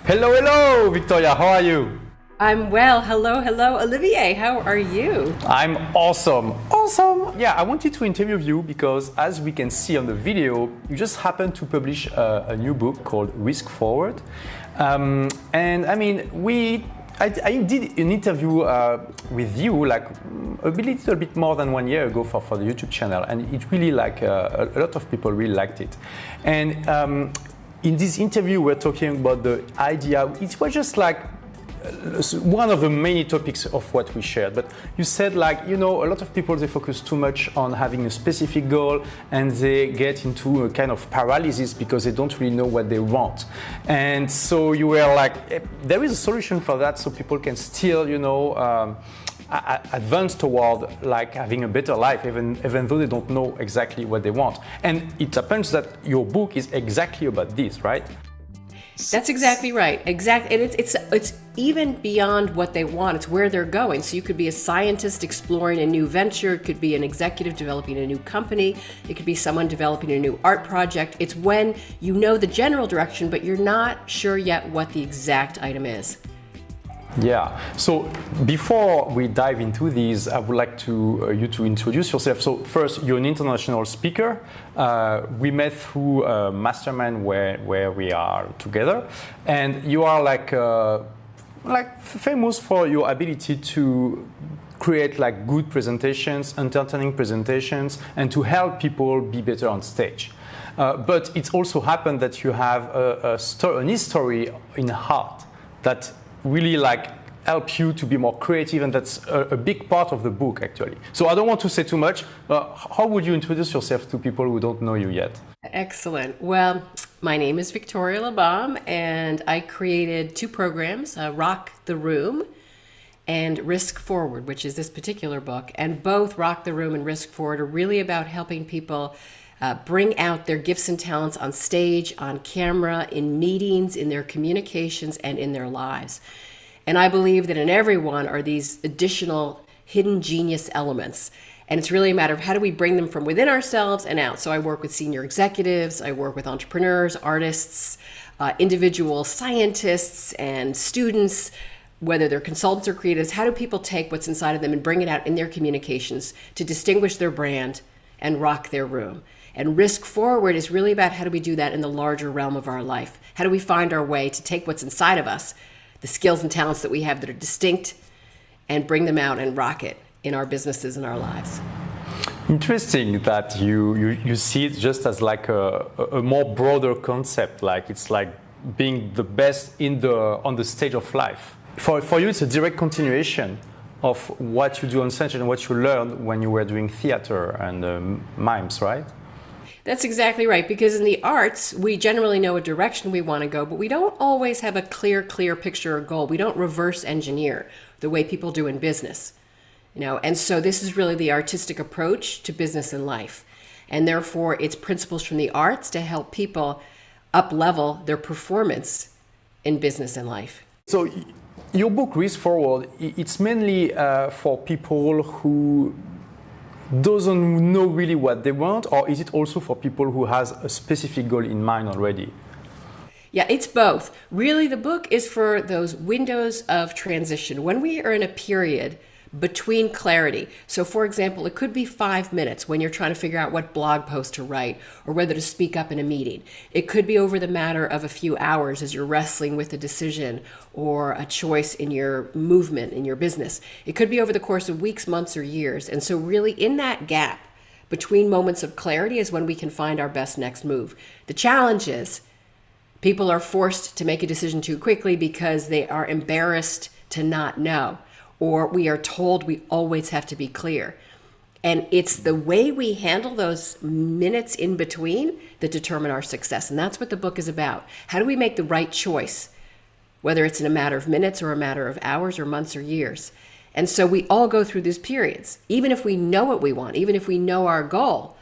Hello, hello, Victoria, how are you? I'm well. Hello, hello, Olivier. How are you? I'm awesome, awesome. Yeah, I wanted to interview you because as we can see on the video, you just happened to publish a new book called Risk Forward. And I mean, I did an interview with you like a little bit more than 1 year ago for the YouTube channel, and it really a lot of people really liked it. And in this interview, we're talking about the idea. It was just like one of the many topics of what we shared, but you said a lot of people, they focus too much on having a specific goal and they get into a kind of paralysis because they don't really know what they want. And so you were like, there is a solution for that so people can still, advance toward having a better life even though they don't know exactly what they want. And it happens that your book is exactly about this, right? That's exactly right. Exactly, and it's even beyond what they want. It's where they're going. So you could be a scientist exploring a new venture. It could be an executive developing a new company. It could be someone developing a new art project. It's when you know the general direction, but you're not sure yet what the exact item is. Yeah. So before we dive into these, I would like you to introduce yourself. So first, you're an international speaker. We met through a mastermind where we are together, and you are famous for your ability to create good presentations, entertaining presentations, and to help people be better on stage. But it's also happened that you have an history in art that really help you to be more creative, and that's a big part of the book actually. So I don't want to say too much. How would you introduce yourself to people who don't know you yet? Excellent. Well, my name is Victoria Labalme, and I created two programs, Rock the Room and Risk Forward, which is this particular book. And both Rock the Room and Risk Forward are really about helping people bring out their gifts and talents on stage, on camera, in meetings, in their communications, and in their lives. And I believe that in everyone are these additional hidden genius elements. And it's really a matter of how do we bring them from within ourselves and out. So I work with senior executives, I work with entrepreneurs, artists, individual scientists, and students, whether they're consultants or creatives. How do people take what's inside of them and bring it out in their communications to distinguish their brand and rock their room? And Risk Forward is really about how do we do that in the larger realm of our life? How do we find our way to take what's inside of us, the skills and talents that we have that are distinct, and bring them out and rock it in our businesses and our lives? Interesting that you see it just as a more broader concept, it's being the best on the stage of life. For you, it's a direct continuation of what you do on stage and what you learned when you were doing theater and mimes, right? That's exactly right, because in the arts, we generally know a direction we want to go, but we don't always have a clear picture or goal. We don't reverse engineer the way people do in business, and so this is really the artistic approach to business and life. And therefore, it's principles from the arts to help people up-level their performance in business and life. So your book, Risk Forward, it's mainly for people who doesn't know really what they want, or is it also for people who has a specific goal in mind already? Yeah, it's both. Really, the book is for those windows of transition. When we are in a period between clarity. So for example, it could be 5 minutes when you're trying to figure out what blog post to write or whether to speak up in a meeting. It could be over the matter of a few hours as you're wrestling with a decision or a choice in your movement, in your business. It could be over the course of weeks, months, or years. And so really in that gap between moments of clarity is when we can find our best next move. The challenge is people are forced to make a decision too quickly because they are embarrassed to not know, or we are told we always have to be clear. And it's the way we handle those minutes in between that determine our success. And that's what the book is about. How do we make the right choice, whether it's in a matter of minutes or a matter of hours or months or years? And so we all go through these periods. Even if we know what we want, even if we know our goal,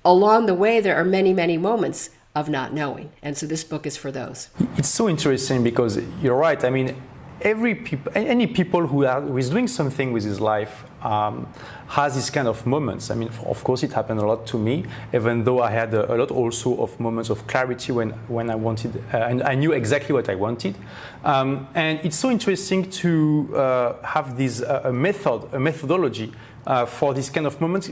along the way there are many, many moments of not knowing. And so this book is for those. It's so interesting because you're right. I mean, any people who is doing something with his life has these kind of moments. I mean, of course, it happened a lot to me, even though I had a lot also of moments of clarity when I wanted, and I knew exactly what I wanted. And it's so interesting to have this a methodology for these kind of moments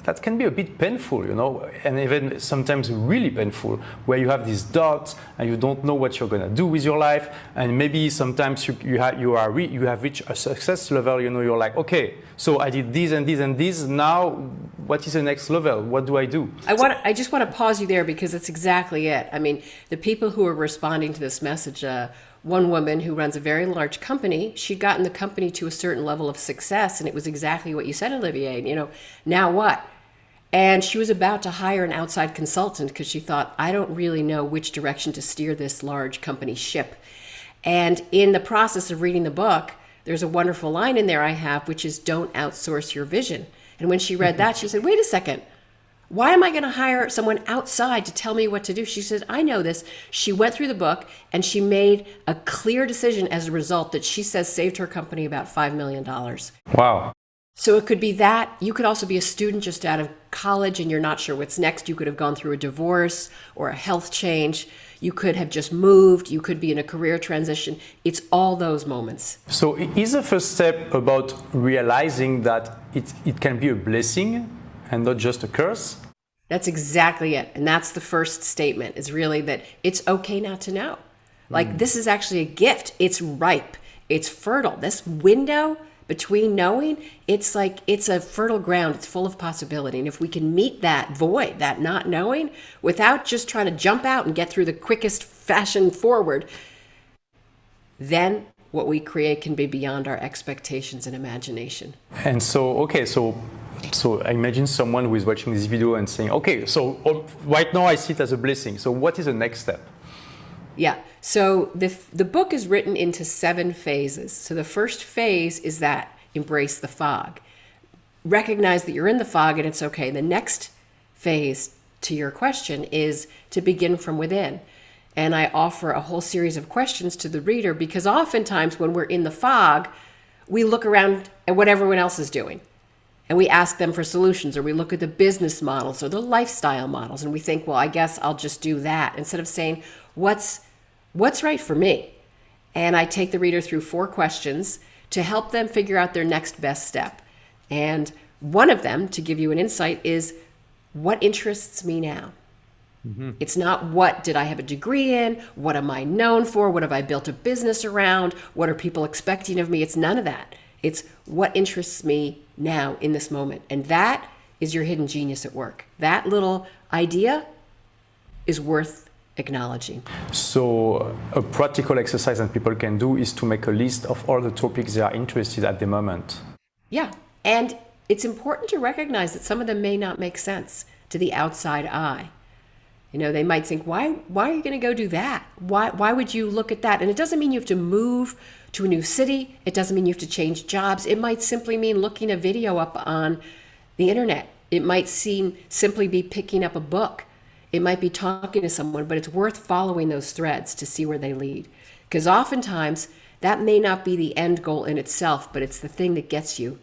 that can be a bit painful, you know, and even sometimes really painful, where you have these doubts and you don't know what you're going to do with your life, and maybe sometimes you have reached a success level, you know, you're like, okay, so I did this and this and this, now what is the next level? What do I do? I just want to pause you there, because that's exactly it. I mean, the people who are responding to this message, one woman who runs a very large company, she'd gotten the company to a certain level of success, and it was exactly what you said, Olivier, you know, now what? And she was about to hire an outside consultant because she thought, I don't really know which direction to steer this large company ship. And in the process of reading the book, there's a wonderful line in there I have, which is, don't outsource your vision. And when she read that, she said, wait a second. Why am I going to hire someone outside to tell me what to do? She said, I know this. She went through the book and she made a clear decision as a result that she says saved her company about $5 million. Wow. So it could be that. You could also be a student just out of college and you're not sure what's next. You could have gone through a divorce or a health change. You could have just moved. You could be in a career transition. It's all those moments. So is the first step about realizing that it can be a blessing and not just a curse? That's exactly it. And that's the first statement, is really that it's okay not to know. Like, this is actually a gift. It's ripe. It's fertile. This window between knowing, it's like, it's a fertile ground. It's full of possibility. And if we can meet that void, that not knowing, without just trying to jump out and get through the quickest fashion forward, then what we create can be beyond our expectations and imagination. And so, okay, so I imagine someone who is watching this video and saying, okay, so right now I see it as a blessing. So what is the next step? Yeah. So the book is written into 7 phases. So the first phase is that embrace the fog. Recognize that you're in the fog and it's okay. The next phase to your question is to begin from within. And I offer a whole series of questions to the reader, because oftentimes when we're in the fog, we look around at what everyone else is doing. And we ask them for solutions, or we look at the business models or the lifestyle models, and we think, well, I guess I'll just do that, instead of saying, what's right for me? And I take the reader through 4 questions to help them figure out their next best step. And one of them, to give you an insight, is what interests me now? Mm-hmm. It's not what did I have a degree in, what am I known for, what have I built a business around, what are people expecting of me? It's none of that. It's what interests me now in this moment. And that is your hidden genius at work. That little idea is worth acknowledging. So a practical exercise that people can do is to make a list of all the topics they are interested at the moment. Yeah. And it's important to recognize that some of them may not make sense to the outside eye. You know, they might think, why are you going to go do that? Why would you look at that? And it doesn't mean you have to move to a new city. It doesn't mean you have to change jobs. It might simply mean looking a video up on the internet. It might simply be picking up a book. It might be talking to someone, but it's worth following those threads to see where they lead. Because oftentimes that may not be the end goal in itself, but it's the thing that gets you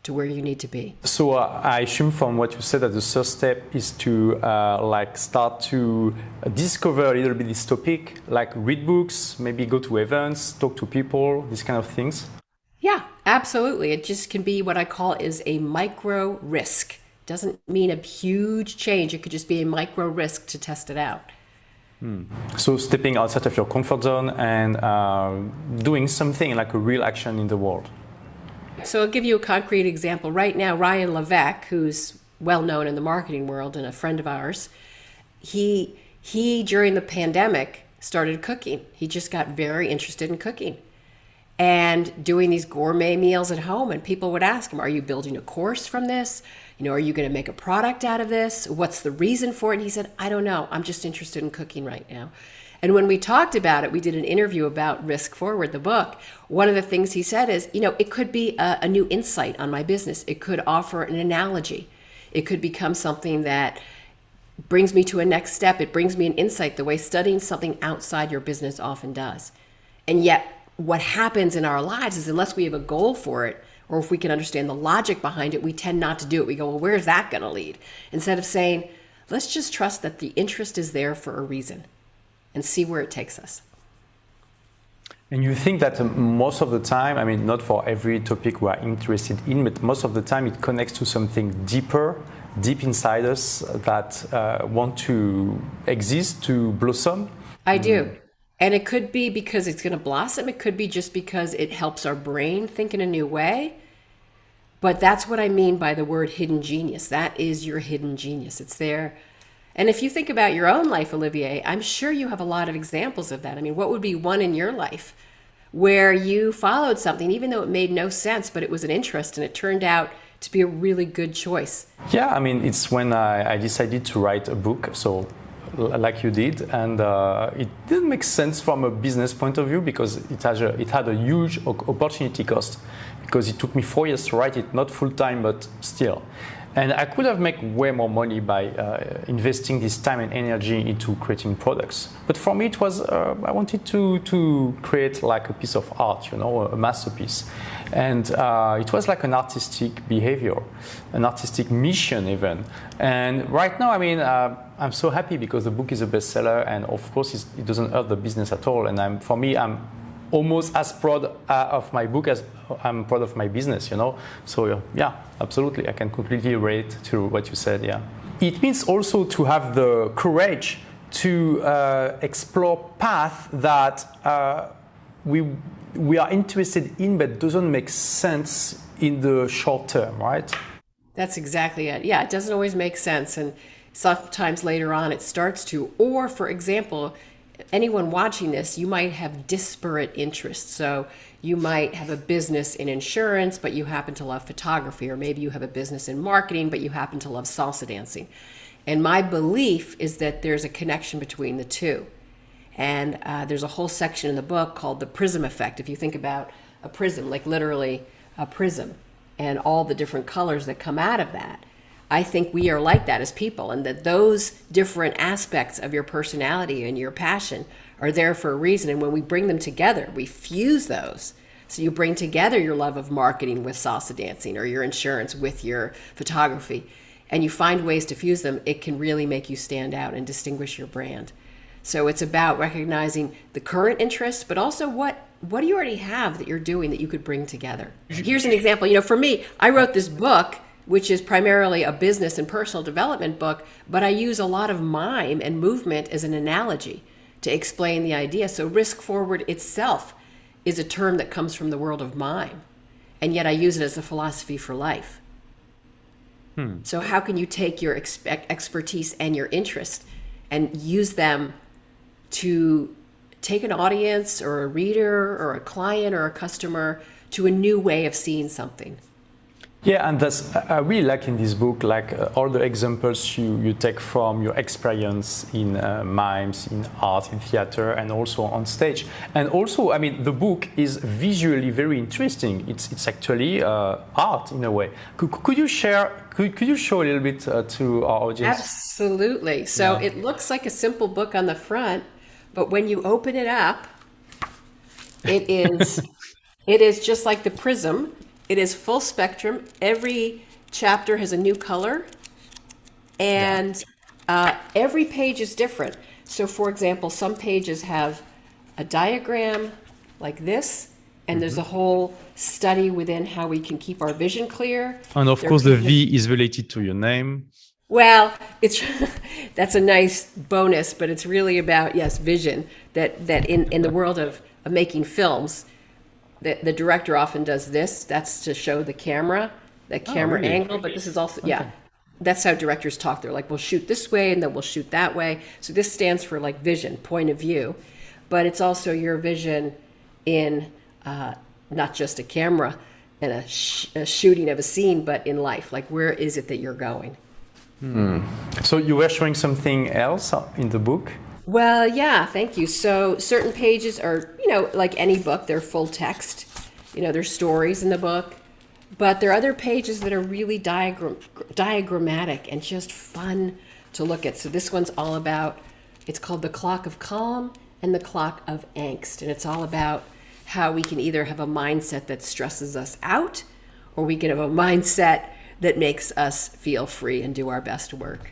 to where you need to be. So I assume from what you said that the first step is to start to discover a little bit this topic, like read books, maybe go to events, talk to people, these kind of things. Yeah, absolutely. It just can be what I call is a micro risk. Doesn't mean a huge change. It could just be a micro risk to test it out. So stepping outside of your comfort zone and doing something like a real action in the world. So I'll give you a concrete example. Right now, Ryan Levesque, who's well known in the marketing world and a friend of ours, he during the pandemic started cooking. He just got very interested in cooking and doing these gourmet meals at home. And people would ask him, are you building a course from this? You know, are you going to make a product out of this? What's the reason for it? And he said, I don't know. I'm just interested in cooking right now. And when we talked about it, we did an interview about Risk Forward, the book. One of the things he said is, you know, it could be a new insight on my business. It could offer an analogy. It could become something that brings me to a next step. It brings me an insight, the way studying something outside your business often does. And yet what happens in our lives is, unless we have a goal for it or if we can understand the logic behind it, we tend not to do it. We go, well, where's that going to lead? Instead of saying, let's just trust that the interest is there for a reason and see where it takes us. And you think that most of the time, I mean, not for every topic we are interested in, but most of the time it connects to something deeper, deep inside us that want to exist, to blossom? I do. And it could be because it's going to blossom. It could be just because it helps our brain think in a new way. But that's what I mean by the word hidden genius. That is your hidden genius. It's there. And if you think about your own life, Olivier, I'm sure you have a lot of examples of that. I mean, what would be one in your life where you followed something, even though it made no sense, but it was an interest and it turned out to be a really good choice? Yeah, I mean, it's when I decided to write a book, so like you did, and it didn't make sense from a business point of view because it had a huge opportunity cost because it took me 4 years to write it, not full time, but still. And I could have made way more money by investing this time and energy into creating products. But for me, it was I wanted to create like a piece of art, you know, a masterpiece. And it was like an artistic behavior, an artistic mission even. And right now, I mean, I'm so happy because the book is a bestseller, and of course, it doesn't hurt the business at all. And for me, I'm almost as proud of my book as I'm proud of my business, you know. So yeah, absolutely, I can completely relate to what you said. Yeah, it means also to have the courage to explore path that we are interested in, but doesn't make sense in the short term, right? That's exactly it. Yeah, it doesn't always make sense, and sometimes later on it starts to. Or, for example, anyone watching this, you might have disparate interests. So you might have a business in insurance, but you happen to love photography, or maybe you have a business in marketing, but you happen to love salsa dancing. And my belief is that there's a connection between the two. And there's a whole section in the book called the Prism effect. If you think about a prism, like literally a prism, and all the different colors that come out of that, I think we are like that as people, and that those different aspects of your personality and your passion are there for a reason. And when we bring them together, we fuse those. So you bring together your love of marketing with salsa dancing, or your insurance with your photography, and you find ways to fuse them. It can really make you stand out and distinguish your brand. So it's about recognizing the current interests, but also what do you already have that you're doing that you could bring together? Here's an example. You know, for me, I wrote this book, which is primarily a business and personal development book, but I use a lot of mime and movement as an analogy to explain the idea. So risk forward itself is a term that comes from the world of mime, and yet I use it as a philosophy for life. So how can you take your expertise and your interest and use them to take an audience or a reader or a client or a customer to a new way of seeing something? Yeah, and that's I really like in this book, like all the examples you take from your experience in mimes, in art, in theater, and also on stage. And also, I mean, the book is visually very interesting. It's actually art in a way. Could you share? Could you show a little bit to our audience? Absolutely. So It looks like a simple book on the front, but when you open it up, it is just like the Prism. It is full spectrum. Every chapter has a new color, and every page is different. So, for example, some pages have a diagram like this, and there's a whole study within how we can keep our vision clear. And of course, the V is related to your name. Well, it's that's a nice bonus, but it's really about, yes, vision. That in the world of making films, the director often does this. That's to show the camera, really? angle. But this is also, that's how directors talk. They're like, we'll shoot this way and then we'll shoot that way. So this stands for like vision, point of view. But it's also your vision in not just a camera and a shooting of a scene, but in life. Like, where is it that you're going? So you were showing something else in the book? Well, yeah, thank you. So certain pages are, like any book, they're full text. There's stories in the book. But there are other pages that are really diagrammatic and just fun to look at. So this one's all about, it's called The Clock of Calm and The Clock of Angst. And it's all about how we can either have a mindset that stresses us out, or we can have a mindset that makes us feel free and do our best work.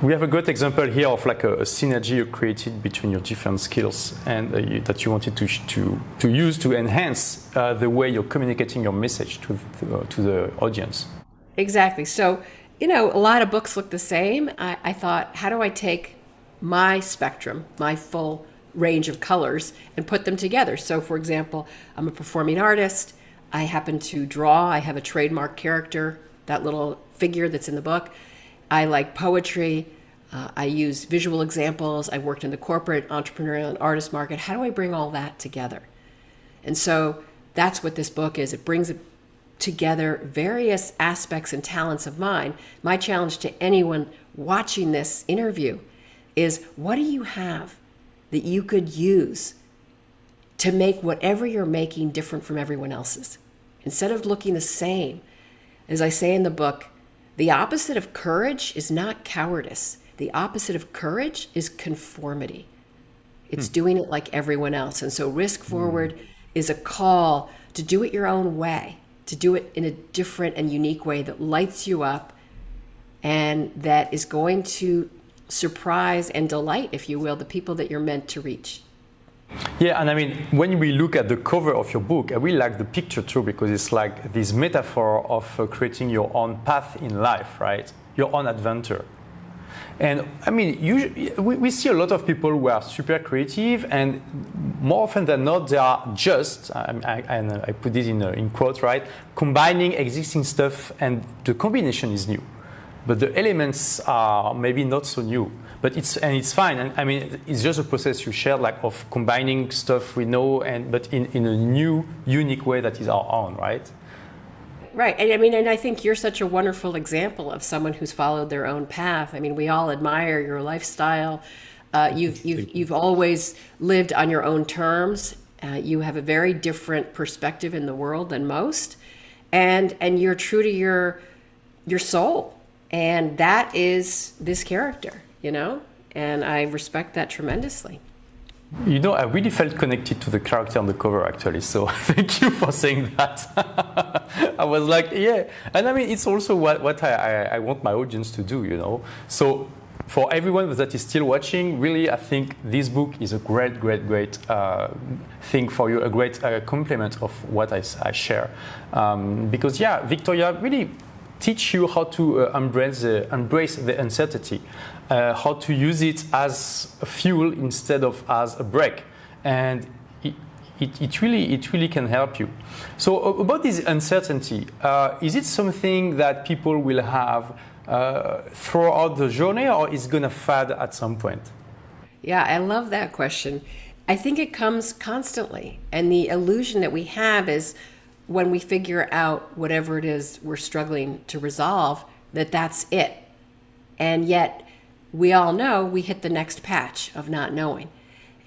We have a great example here of like a synergy you created between your different skills and that you wanted to use to enhance the way you're communicating your message to the audience. Exactly. So, a lot of books look the same. I thought, how do I take my spectrum, my full range of colors, and put them together? So, for example, I'm a performing artist. I happen to draw. I have a trademark character, that little figure that's in the book. I like poetry. I use visual examples. I worked in the corporate, entrepreneurial, and artist market. How do I bring all that together? And so that's what this book is. It brings together various aspects and talents of mine. My challenge to anyone watching this interview is, what do you have that you could use to make whatever you're making different from everyone else's? Instead of looking the same, as I say in the book, the opposite of courage is not cowardice. The opposite of courage is conformity. It's doing it like everyone else. And so Risk Forward is a call to do it your own way, to do it in a different and unique way that lights you up and that is going to surprise and delight, if you will, the people that you're meant to reach. Yeah, and I mean, when we look at the cover of your book, I really like the picture too, because it's like this metaphor of creating your own path in life, right? Your own adventure. And I mean, we see a lot of people who are super creative, and more often than not, they are just, and I put this in quotes, right? Combining existing stuff, and the combination is new. But the elements are maybe not so new. But it's fine. And I mean, it's just a process you shared, like of combining stuff we know, but in a new, unique way that is our own, right? Right. And I mean, and I think you're such a wonderful example of someone who's followed their own path. I mean, we all admire your lifestyle. You've always lived on your own terms. You have a very different perspective in the world than most, and you're true to your soul, and that is this character. And I respect that tremendously. I really felt connected to the character on the cover, actually. So thank you for saying that. I was like, yeah. And I mean, it's also what I want my audience to do, So for everyone that is still watching, really, I think this book is a great thing for you, a great complement of what I share. Because, yeah, Victoria really teach you how to embrace the uncertainty, how to use it as a fuel instead of as a brake, and it really can help you. So about this uncertainty, is it something that people will have throughout the journey, or is it gonna fade at some point? Yeah, I love that question. I think it comes constantly, and the illusion that we have is, when we figure out whatever it is we're struggling to resolve, that's it. And yet we all know we hit the next patch of not knowing.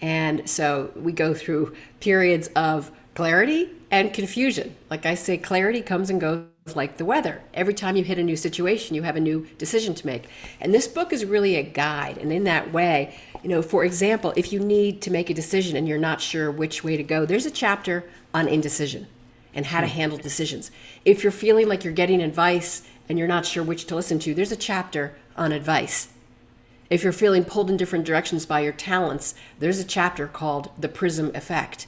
And so we go through periods of clarity and confusion. Like I say, clarity comes and goes like the weather. Every time you hit a new situation, you have a new decision to make. And this book is really a guide. And in that way, for example, if you need to make a decision and you're not sure which way to go, there's a chapter on indecision and how to handle decisions. If you're feeling like you're getting advice and you're not sure which to listen to, there's a chapter on advice. If you're feeling pulled in different directions by your talents, there's a chapter called the Prism Effect.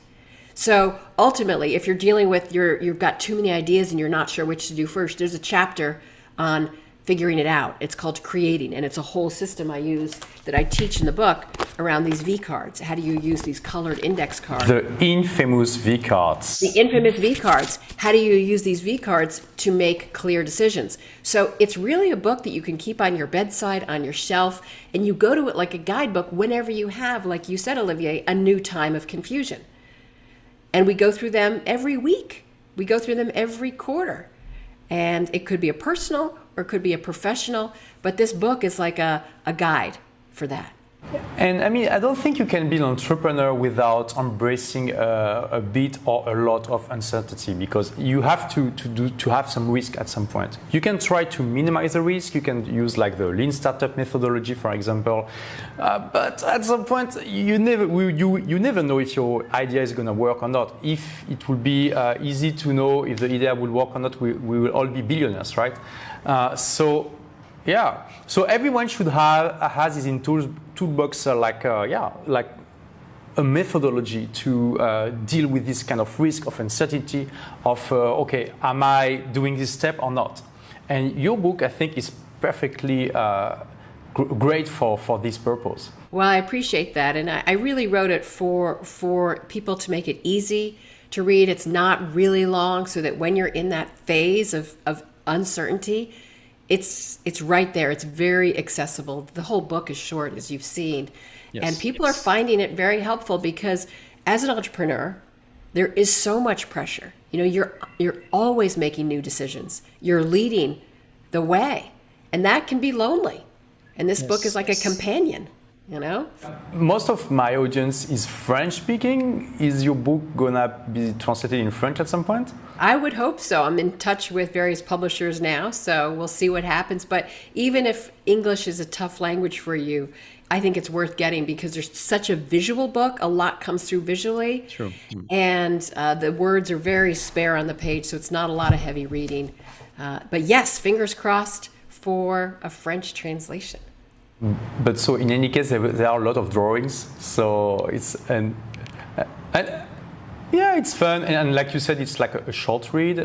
So ultimately, if you're dealing with you've got too many ideas and you're not sure which to do first, there's a chapter on figuring it out. It's called creating, and it's a whole system I use that I teach in the book around these V cards. How do you use these colored index cards? The infamous V cards. The infamous V cards. How do you use these V cards to make clear decisions? So it's really a book that you can keep on your bedside, on your shelf, and you go to it like a guidebook whenever you have, like you said, Olivier, a new time of confusion. And we go through them every week. We go through them every quarter. And it could be a personal or it could be a professional, but this book is like a guide for that. And I mean, I don't think you can be an entrepreneur without embracing a bit or a lot of uncertainty, because you have to have some risk at some point. You can try to minimize the risk. You can use like the lean startup methodology, for example. But at some point, you never know if your idea is going to work or not. If it will be easy to know if the idea will work or not, we will all be billionaires, right? Yeah, so everyone should has his toolbox like a methodology to deal with this kind of risk of uncertainty of okay, am I doing this step or not? And your book, I think, is perfectly great for this purpose. Well, I appreciate that, and I really wrote it for people to make it easy to read. It's not really long, so that when you're in that phase of uncertainty, it's right there. It's very accessible. The whole book is short, as you've seen. Yes. And people are finding it very helpful because as an entrepreneur, there is so much pressure. You know, you're always making new decisions. You're leading the way, and that can be lonely. And this book is like a companion, you know? Most of my audience is French speaking. Is your book gonna be translated in French at some point? I would hope so. I'm in touch with various publishers now, so we'll see what happens. But even if English is a tough language for you, I think it's worth getting because there's such a visual book. A lot comes through visually. Sure. And the words are very spare on the page, so it's not a lot of heavy reading. But yes, fingers crossed for a French translation. But so in any case, there are a lot of drawings, so it's yeah, it's fun, and like you said, it's like a short read.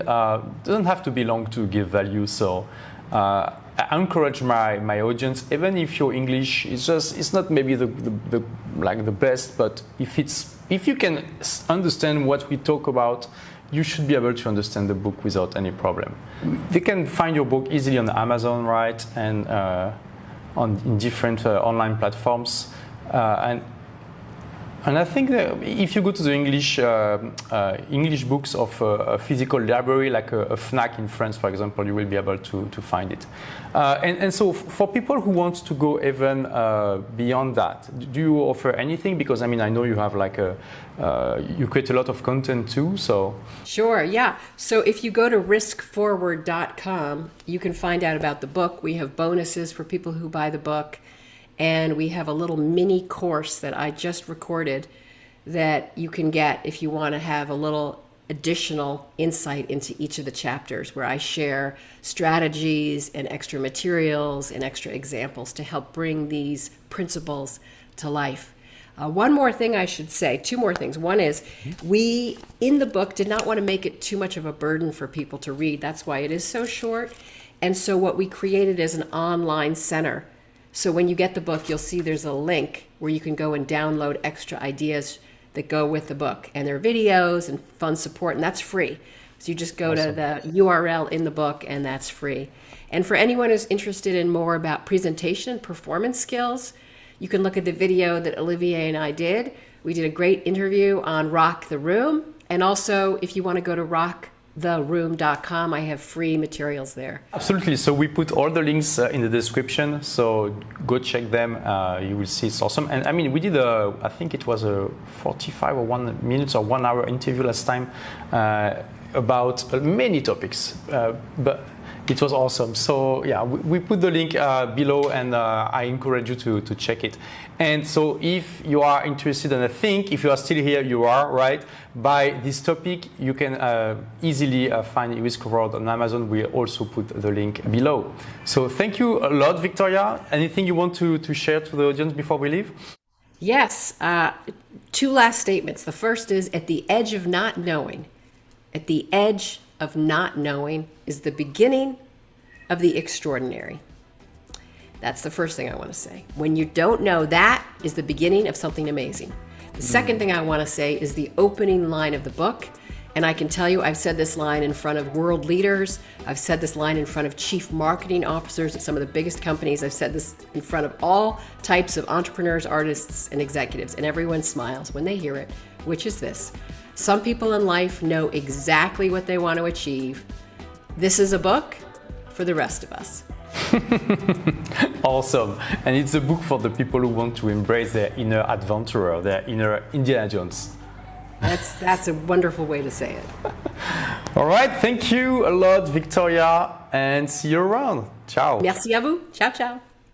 Doesn't have to be long to give value. So I encourage my audience, even if your English is it's not maybe the best, but if you can understand what we talk about, you should be able to understand the book without any problem. They can find your book easily on Amazon, right, and in different online platforms, and I think that if you go to the English books of a physical library, like a FNAC in France, for example, you will be able to find it. And so for people who want to go even beyond that, do you offer anything? Because I mean, I know you have like you create a lot of content too, so. Sure, yeah. So if you go to riskforward.com, you can find out about the book. We have bonuses for people who buy the book. And we have a little mini course that I just recorded that you can get if you want to have a little additional insight into each of the chapters, where I share strategies and extra materials and extra examples to help bring these principles to life. One more thing I should say, two more things. One is we, in the book, did not want to make it too much of a burden for people to read. That's why it is so short. And so what we created is an online center. So when you get the book, you'll see there's a link where you can go and download extra ideas that go with the book. And there are videos and fun support, and that's free. So you just go to the URL in the book, and that's free. And for anyone who's interested in more about presentation and performance skills, you can look at the video that Olivier and I did. We did a great interview on Rock the Room. And also, if you want to go to rocktheroom.com, I have free materials there. Absolutely. So we put all the links in the description. So go check them. You will see it's awesome. And I mean, we did I think it was a 45 or 1 minute or 1 hour interview last time about many topics. But it was awesome. So yeah, we put the link below, and I encourage you to check it. And so if you are interested, and I think if you are still here, you are, right, by this topic, you can easily find Risk Forward on Amazon. We also put the link below. So thank you a lot, Victoria. Anything you want to share to the audience before we leave? Yes. Two last statements. The first is, at the edge of not knowing, at the edge of not knowing is the beginning of the extraordinary. That's the first thing I want to say. When you don't know, that is the beginning of something amazing. The second thing I want to say is the opening line of the book. And I can tell you, I've said this line in front of world leaders. I've said this line in front of chief marketing officers at some of the biggest companies. I've said this in front of all types of entrepreneurs, artists, and executives. And everyone smiles when they hear it, which is this. Some people in life know exactly what they want to achieve. This is a book for the rest of us. Awesome. And it's a book for the people who want to embrace their inner adventurer, their inner Indiana Jones. That's a wonderful way to say it. All right. Thank you a lot, Victoria, and see you around. Ciao. Merci à vous. Ciao, ciao.